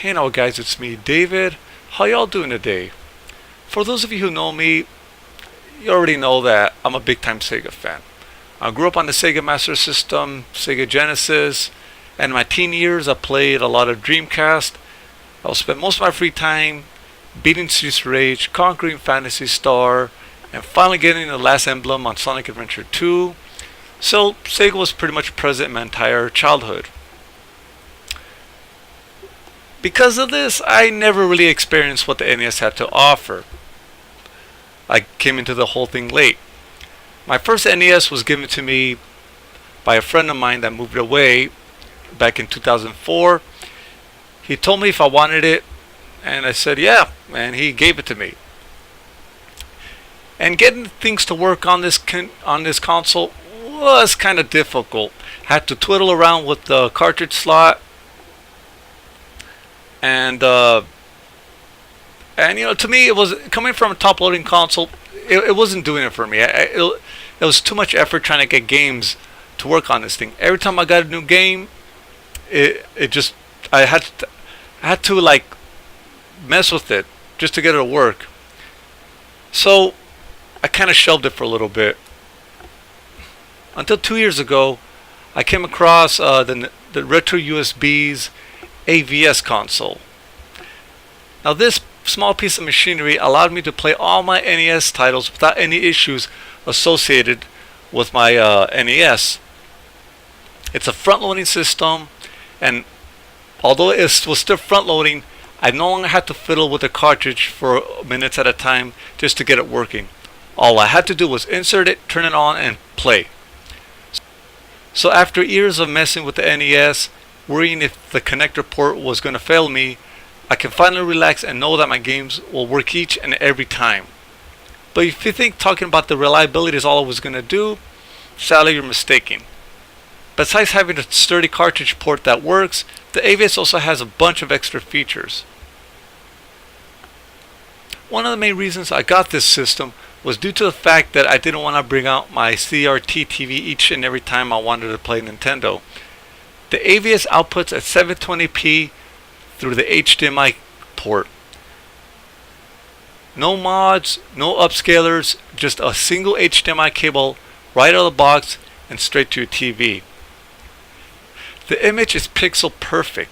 Hey now guys, it's me, David. How y'all doing today? For those of you who know me, you already know that I'm a big time Sega fan. I grew up on the Sega Master System, Sega Genesis, and in my teen years I played a lot of Dreamcast. I'll spend most of my free time beating Streets of Rage, conquering Phantasy Star, and finally getting the last emblem on Sonic Adventure 2. So Sega was pretty much present in my entire childhood. Because of this, I never really experienced what the NES had to offer. I came into the whole thing late. My first NES was given to me by a friend of mine that moved away back in 2004. He told me if I wanted it, and I said yeah, and he gave it to me. And getting things to work on this console was kind of difficult. Had to twiddle around with the cartridge slot. And you know, to me, it was coming from a top-loading console. It wasn't doing it for me. It was too much effort trying to get games to work on this thing. Every time I got a new game, I had to like mess with it just to get it to work. So I kind of shelved it for a little bit until 2 years ago. I came across the RetroUSB AVS console. Now this small piece of machinery allowed me to play all my NES titles without any issues associated with my NES. It's a front-loading system, and although it was still front-loading, I no longer had to fiddle with the cartridge for minutes at a time just to get it working. All I had to do was insert it, turn it on, and play. So after years of messing with the NES, worrying if the connector port was going to fail me, I can finally relax and know that my games will work each and every time. But if you think talking about the reliability is all I was going to do, sadly you're mistaken. Besides having a sturdy cartridge port that works, the AVS also has a bunch of extra features. One of the main reasons I got this system was due to the fact that I didn't want to bring out my CRT TV each and every time I wanted to play Nintendo. The AVS outputs at 720p through the HDMI port. No mods, no upscalers, just a single HDMI cable right out of the box and straight to your TV. The image is pixel perfect.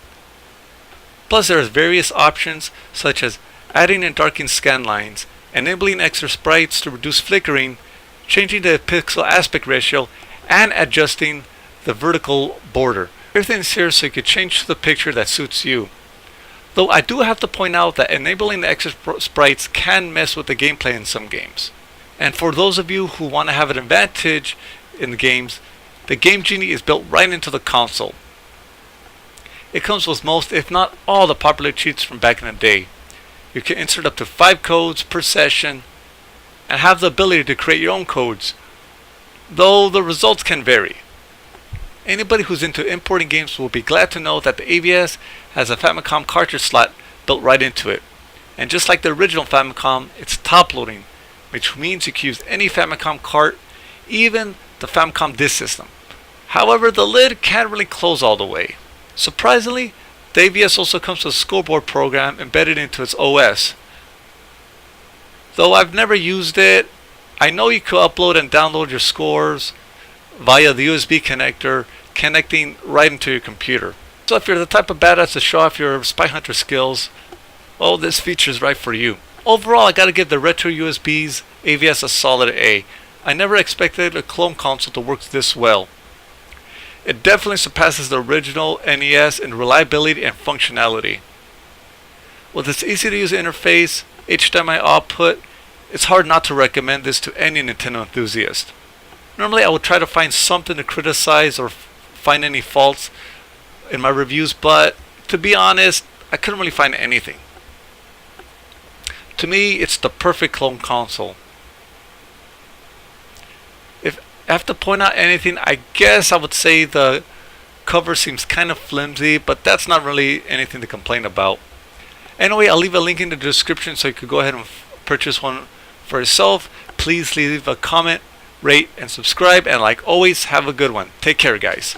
Plus there are various options such as adding and darkening scan lines, enabling extra sprites to reduce flickering, changing the pixel aspect ratio, and adjusting the vertical border. Everything's here so you can change the picture that suits you. Though I do have to point out that enabling the extra sprites can mess with the gameplay in some games. And for those of you who want to have an advantage in the games, the Game Genie is built right into the console. It comes with most, if not all, the popular cheats from back in the day. You can insert up to 5 codes per session and have the ability to create your own codes, though the results can vary. Anybody who's into importing games will be glad to know that the AVS has a Famicom cartridge slot built right into it. And just like the original Famicom, it's top loading, which means you can use any Famicom cart, even the Famicom disk system. However, the lid can't really close all the way. Surprisingly, the AVS also comes with a scoreboard program embedded into its OS. Though I've never used it, I know you could upload and download your scores via the USB connector, connecting right into your computer. So if you're the type of badass to show off your Spy Hunter skills, well, this feature is right for you. Overall, I gotta give the RetroUSB AVS a solid A. I never expected a clone console to work this well. It definitely surpasses the original NES in reliability and functionality. With its easy to use interface, HDMI output, it's hard not to recommend this to any Nintendo enthusiast. Normally I would try to find something to criticize or find any faults in my reviews, but to be honest, I couldn't really find anything. To me, it's the perfect clone console. If I have to point out anything, I guess I would say the cover seems kind of flimsy, but that's not really anything to complain about. Anyway, I'll leave a link in the description so you could go ahead and purchase one for yourself. Please leave a comment, rate, and subscribe, and like always, have a good one. Take care, guys.